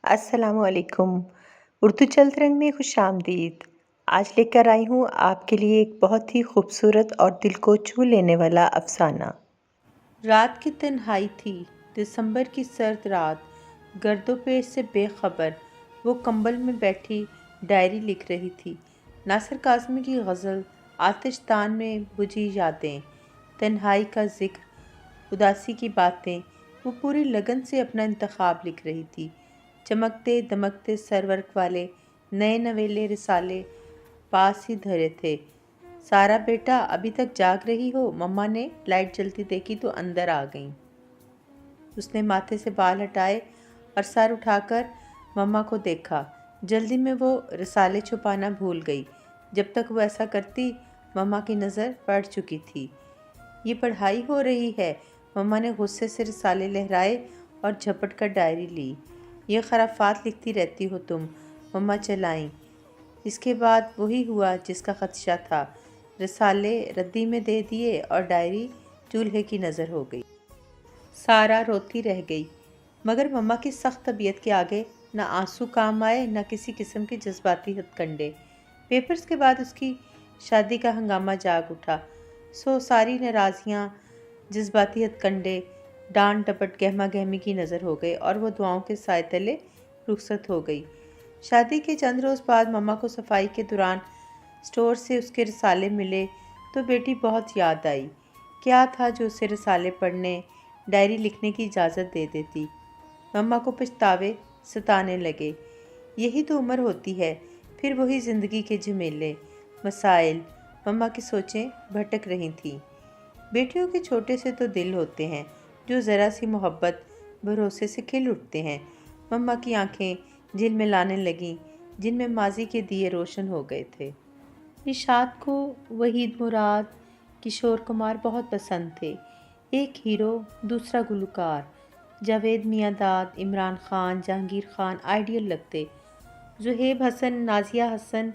السلام علیکم۔ اردو چلت رنگ میں خوش آمدید۔ آج لے کر آئی ہوں آپ کے لیے ایک بہت ہی خوبصورت اور دل کو چھو لینے والا افسانہ۔ رات کی تنہائی تھی، دسمبر کی سرد رات۔ گرد و پیش سے بے خبر وہ کمبل میں بیٹھی ڈائری لکھ رہی تھی۔ ناصر کاظمی کی غزل آتش دان میں بجھی یادیں، تنہائی کا ذکر، اداسی کی باتیں، وہ پوری لگن سے اپنا انتخاب لکھ رہی تھی۔ چمکتے دمکتے سرورق والے نئے نویلے رسالے پاس ہی دھرے تھے۔ سارا بیٹا ابھی تک جاگ رہی ہو؟ مما نے لائٹ جلتی دیکھی تو اندر آ گئیں۔ اس نے ماتھے سے بال ہٹائے اور سر اٹھا کر مما کو دیکھا۔ جلدی میں وہ رسالے چھپانا بھول گئی۔ جب تک وہ ایسا کرتی مما کی نظر پڑ چکی تھی۔ یہ پڑھائی ہو رہی ہے؟ مما نے غصے سے رسالے لہرائے اور جھپٹ کر ڈائری لی۔ یہ خرافات لکھتی رہتی ہو تم، مما چلائیں۔ اس کے بعد وہی ہوا جس کا خدشہ تھا۔ رسالے ردی میں دے دیے اور ڈائری چولہے کی نظر ہو گئی۔ سارا روتی رہ گئی، مگر مما کی سخت طبیعت کے آگے نہ آنسو کام آئے نہ کسی قسم کے جذباتی ہتھ کنڈے۔ پیپرز کے بعد اس کی شادی کا ہنگامہ جاگ اٹھا، سو ساری ناراضیاں، جذباتی ہتھ کنڈے، ڈانٹ ڈپٹ گہما گہمی کی نظر ہو گئے اور وہ دعاؤں کے سائے تلے رخصت ہو گئی۔ شادی کے چند روز بعد مما کو صفائی کے دوران اسٹور سے اس کے رسالے ملے تو بیٹی بہت یاد آئی۔ کیا تھا جو اسے رسالے پڑھنے، ڈائری لکھنے کی اجازت دے دیتی؟ مما کو پچھتاوے ستانے لگے۔ یہی تو عمر ہوتی ہے، پھر وہی زندگی کے جھمیلے، مسائل۔ مما کی سوچیں بھٹک رہی تھیں۔ بیٹیوں کے چھوٹے سے تو دل ہوتے ہیں جو ذرا سی محبت بھروسے سے کھل اٹھتے ہیں۔ مما کی آنکھیں جھلملانے لگیں جن میں ماضی کے دیے روشن ہو گئے تھے۔ نشاط کو وحید مراد، کشور کمار بہت پسند تھے۔ ایک ہیرو، دوسرا گلوکار۔ جاوید میاں-داد، عمران خان، جہانگیر خان آئیڈیل لگتے۔ زہیب حسن، نازیہ حسن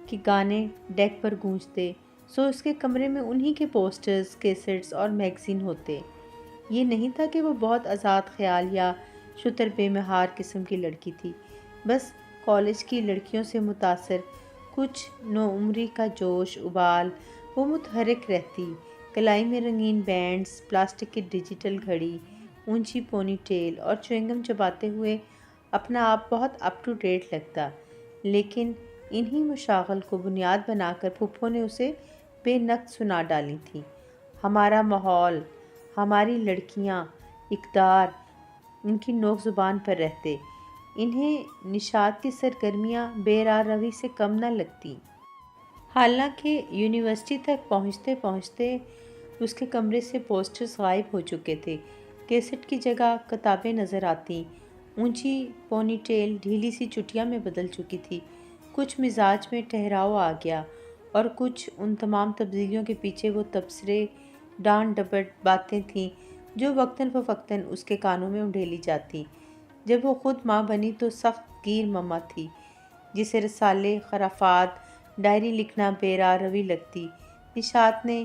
کے گانے ڈیک پر گونجتے، سو اس کے کمرے میں انہی کے پوسٹرز، کیسٹس اور میگزین ہوتے۔ یہ نہیں تھا کہ وہ بہت آزاد خیال یا شتر بے مہار قسم کی لڑکی تھی، بس کالج کی لڑکیوں سے متاثر کچھ نوعمری کا جوش ابال وہ متحرک رہتی۔ کلائی میں رنگین بینڈز، پلاسٹک کی ڈیجیٹل گھڑی، اونچی پونی ٹیل اور چوئنگم چباتے ہوئے اپنا آپ بہت اپ ٹو ڈیٹ لگتا۔ لیکن انہی مشاغل کو بنیاد بنا کر پھپھو نے اسے بے نقد سنا ڈالی تھی۔ ہمارا ماحول، ہماری لڑکیاں، اقدار، ان کی نوک زبان پر رہتے، انہیں نشاط کی سرگرمیاں بے راہ روی سے کم نہ لگتی۔ حالانکہ یونیورسٹی تک پہنچتے پہنچتے اس کے کمرے سے پوسٹرز غائب ہو چکے تھے۔ کیسٹ کی جگہ کتابیں نظر آتیں، اونچی پونی ٹیل ڈھیلی سی چٹیا میں بدل چکی تھی۔ کچھ مزاج میں ٹھہراؤ آ گیا اور کچھ ان تمام تبدیلیوں کے پیچھے وہ تبصرے، ڈانٹ ڈپٹ باتیں تھیں جو وقتاً فوقتاً اس کے کانوں میں انڈیلی جاتی۔ جب وہ خود ماں بنی تو سخت گیر مما تھی، جسے رسالے، خرافات، ڈائری لکھنا بے راہ روی لگتی۔ نشاط نے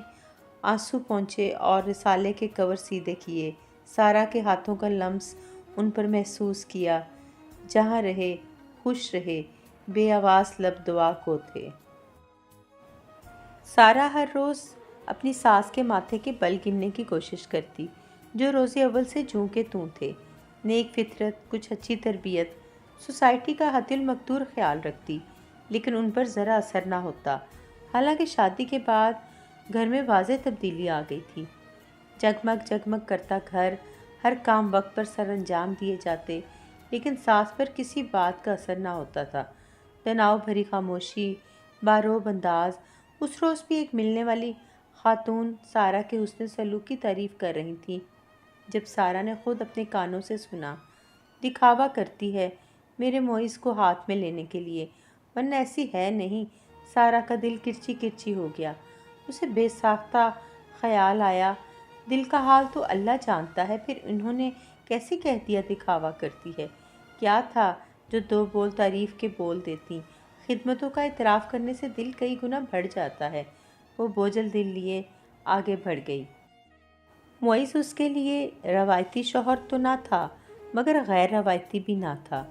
آنسو پونچھے اور رسالے کے کور سیدھے کیے۔ سارا کے ہاتھوں کا لمس ان پر محسوس کیا۔ جہاں رہے، خوش رہے، بے آواز لب دعا کو تھے۔ سارا ہر روز اپنی ساس کے ماتھے کے بل گننے کی کوشش کرتی، جو روز اول سے جوں کے توں تھے۔ نیک فطرت، کچھ اچھی تربیت، سوسائٹی کا حتی المقدور خیال رکھتی، لیکن ان پر ذرا اثر نہ ہوتا۔ حالانکہ شادی کے بعد گھر میں واضح تبدیلی آ گئی تھی۔ جگمگ جگمگ کرتا گھر، ہر کام وقت پر سر انجام دیے جاتے، لیکن ساس پر کسی بات کا اثر نہ ہوتا تھا۔ تناؤ بھری خاموشی، باروب انداز۔ اس روز بھی ایک ملنے والی خاتون سارا کے حسن سلوک کی تعریف کر رہی تھی۔ جب سارا نے خود اپنے کانوں سے سنا، دکھاوا کرتی ہے میرے معیز کو ہاتھ میں لینے کے لیے، ورنہ ایسی ہے نہیں۔ سارا کا دل کرچی کرچی ہو گیا۔ اسے بے ساختہ خیال آیا، دل کا حال تو اللہ جانتا ہے، پھر انہوں نے کیسے کہہ دیا دکھاوا کرتی ہے؟ کیا تھا جو دو بول تعریف کے بول دیتی؟ خدمتوں کا اعتراف کرنے سے دل کئی گنا بڑھ جاتا ہے۔ وہ بوجھل دل لیے آگے بڑھ گئی۔ معیز اس کے لیے روایتی شوہر تو نہ تھا، مگر غیر روایتی بھی نہ تھا۔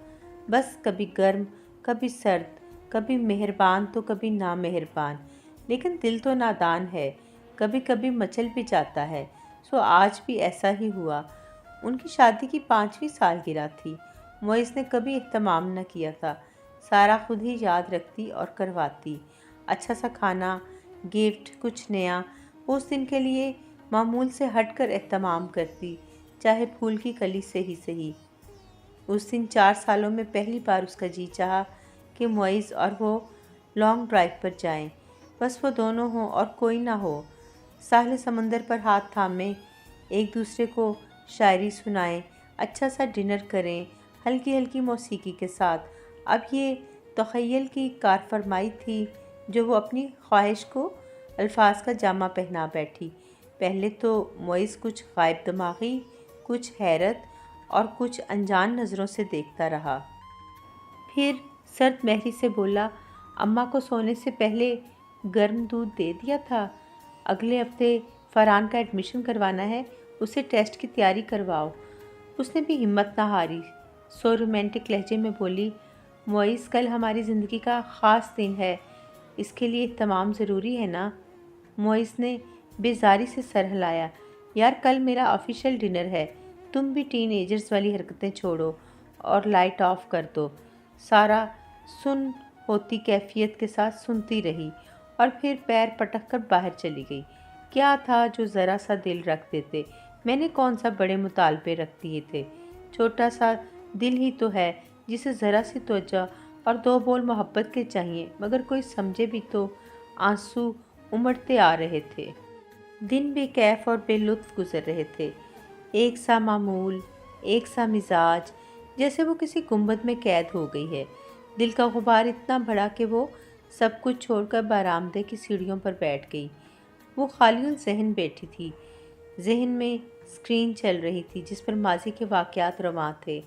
بس کبھی گرم، کبھی سرد، کبھی مہربان تو کبھی نامہربان، لیکن دل تو نادان ہے، کبھی کبھی مچل بھی جاتا ہے۔ سو آج بھی ایسا ہی ہوا۔ ان کی شادی کی 5ویں سالگرہ تھی۔ معز نے کبھی اہتمام نہ کیا تھا، سارا خود ہی یاد رکھتی اور کرواتی۔ اچھا سا کھانا، گفٹ، کچھ نیا، وہ اس دن کے لیے معمول سے ہٹ کر اہتمام کرتی، چاہے پھول کی کلی سے ہی صحیح۔ اس دن 4 سالوں میں پہلی بار اس کا جی چاہا کہ معز اور وہ لانگ ڈرائیو پر جائیں، بس وہ دونوں ہوں اور کوئی نہ ہو، ساحل سمندر پر ہاتھ تھامیں، ایک دوسرے کو شاعری سنائیں، اچھا سا ڈنر کریں، ہلکی ہلکی موسیقی کے ساتھ۔ اب یہ تخیل کی کار فرمائی تھی جو وہ اپنی خواہش کو الفاظ کا جامہ پہنا بیٹھی۔ پہلے تو معز کچھ غائب دماغی، کچھ حیرت اور کچھ انجان نظروں سے دیکھتا رہا۔ پھر سرد مہری سے بولا، اماں کو سونے سے پہلے گرم دودھ دے دیا تھا؟ اگلے ہفتے فرحان کا ایڈمیشن کروانا ہے، اسے ٹیسٹ کی تیاری کرواؤ۔ اس نے بھی ہمت نہ ہاری، سو رومانٹک لہجے میں بولی، معز کل ہماری زندگی کا خاص دن ہے، اس کے لیے اہتمام ضروری ہے نا؟ معز نے بیزاری سے سر ہلایا، یار کل میرا آفیشیل ڈنر ہے، تم بھی ٹین ایجرز والی حرکتیں چھوڑو اور لائٹ آف کر دو۔ سارا سن ہوتی کیفیت کے ساتھ سنتی رہی اور پھر پیر پٹک کر باہر چلی گئی۔ کیا تھا جو ذرا سا دل رکھ دیتے؟ میں نے کون سا بڑے مطالبے رکھ دیے تھے؟ چھوٹا سا دل ہی تو ہے جسے ذرا سی توجہ اور 2 بول محبت کے چاہیے، مگر کوئی سمجھے بھی تو۔ آنسو امڑتے آ رہے تھے۔ دن بے کیف اور بے لطف گزر رہے تھے، ایک سا معمول، ایک سا مزاج، جیسے وہ کسی گنبد میں قید ہو گئی ہے۔ دل کا غبار اتنا بڑا کہ وہ سب کچھ چھوڑ کر برآمدے کی سیڑھیوں پر بیٹھ گئی۔ وہ خالی الذہن بیٹھی تھی، ذہن میں اسکرین چل رہی تھی جس پر ماضی کے واقعات رواں تھے۔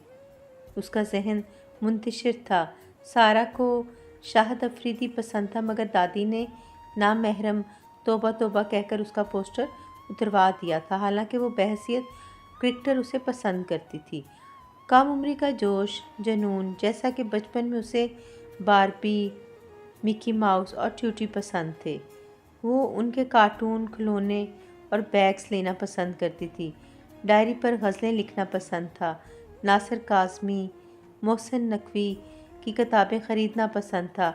اس کا ذہن منتشر تھا۔ سارا کو شاہد افریدی پسند تھا، مگر دادی نے نامحرم توبہ توبہ کہہ کر اس کا پوسٹر اتروا دیا تھا، حالانکہ وہ بحیثیت کرکٹر اسے پسند کرتی تھی۔ کم عمری کا جوش، جنون، جیسا کہ بچپن میں اسے باربی، مکی ماؤس اور ٹیوٹی پسند تھے، وہ ان کے کارٹون، کھلونے اور بیگز لینا پسند کرتی تھی۔ ڈائری پر غزلیں لکھنا پسند تھا۔ ناصر کاظمی، محسن نقوی کی کتابیں خریدنا پسند تھا۔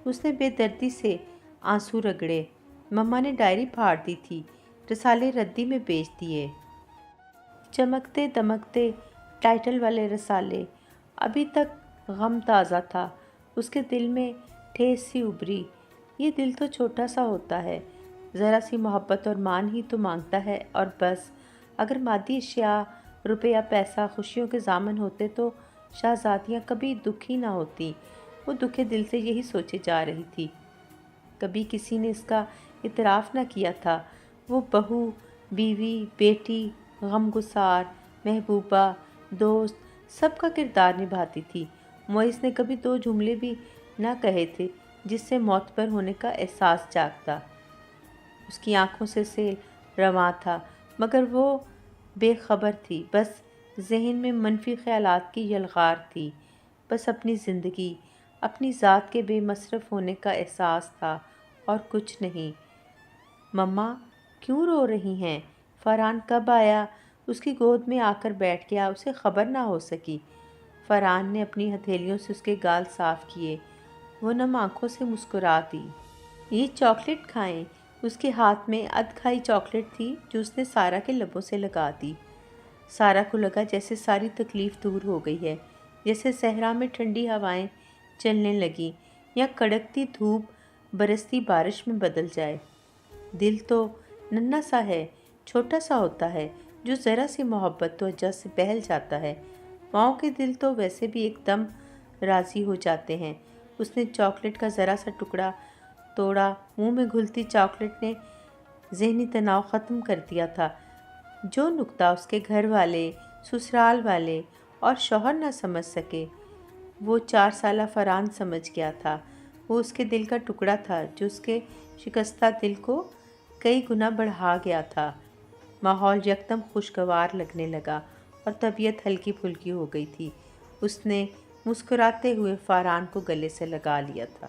اس نے بے دردی سے آنسو رگڑے۔ مما نے ڈائری پھاڑ دی تھی، رسالے ردی میں بیچ دیے۔ چمکتے دمکتے ٹائٹل والے رسالے۔ ابھی تک غم تازہ تھا، اس کے دل میں ٹھیس سی ابھری۔ یہ دل تو چھوٹا سا ہوتا ہے، ذرا سی محبت اور مان ہی تو مانگتا ہے، اور بس۔ اگر مادی اشیاء، روپیہ پیسہ خوشیوں کے ضامن ہوتے تو شہزادیاں کبھی دکھی نہ ہوتی۔ وہ دکھے دل سے یہی سوچے جا رہی تھی۔ کبھی کسی نے اس کا اعتراف نہ کیا تھا۔ وہ بہو، بیوی، بیٹی، غمگسار، محبوبہ، دوست، سب کا کردار نبھاتی تھی۔ معز نے کبھی 2 جملے بھی نہ کہے تھے جس سے معتبر ہونے کا احساس جاگتا۔ اس کی آنکھوں سے سیل رواں تھا، مگر وہ بے خبر تھی، بس ذہن میں منفی خیالات کی یلغار تھی۔ بس اپنی زندگی، اپنی ذات کے بے مصرف ہونے کا احساس تھا اور کچھ نہیں۔ مما کیوں رو رہی ہیں؟ فرحان کب آیا؟ اس کی گود میں آ کر بیٹھ گیا، اسے خبر نہ ہو سکی۔ فرحان نے اپنی ہتھیلیوں سے اس کے گال صاف کیے، وہ نم آنکھوں سے مسکرا دی۔ یہ چاکلیٹ کھائیں۔ اس کے ہاتھ میں ادھ کھائی چاکلیٹ تھی جو اس نے سارا کے لبوں سے لگا دی۔ سارا کو لگا جیسے ساری تکلیف دور ہو گئی ہے، جیسے صحرا میں ٹھنڈی ہوائیں چلنے لگیں یا کڑکتی دھوپ برستی بارش میں بدل جائے۔ دل تو ننھا سا ہے، چھوٹا سا ہوتا ہے، جو ذرا سی محبت توجہ سے بہل جاتا ہے۔ ماؤں کے دل تو ویسے بھی ایک دم راضی ہو جاتے ہیں۔ اس نے چاکلیٹ کا ذرا سا ٹکڑا توڑا، منہ میں گھلتی چاکلیٹ نے ذہنی تناؤ ختم کر دیا تھا، جو نکتہ اس کے گھر والے، سسرال والے اور شوہر نہ سمجھ سکے، وہ 4 سالہ فرحان سمجھ گیا تھا۔ وہ اس کے دل کا ٹکڑا تھا جو اس کے شکستہ دل کو کئی گنا بڑھا گیا تھا۔ ماحول یکدم خوشگوار لگنے لگا اور طبیعت ہلکی پھلکی ہو گئی تھی۔ اس نے مسکراتے ہوئے فاران کو گلے سے لگا لیا تھا۔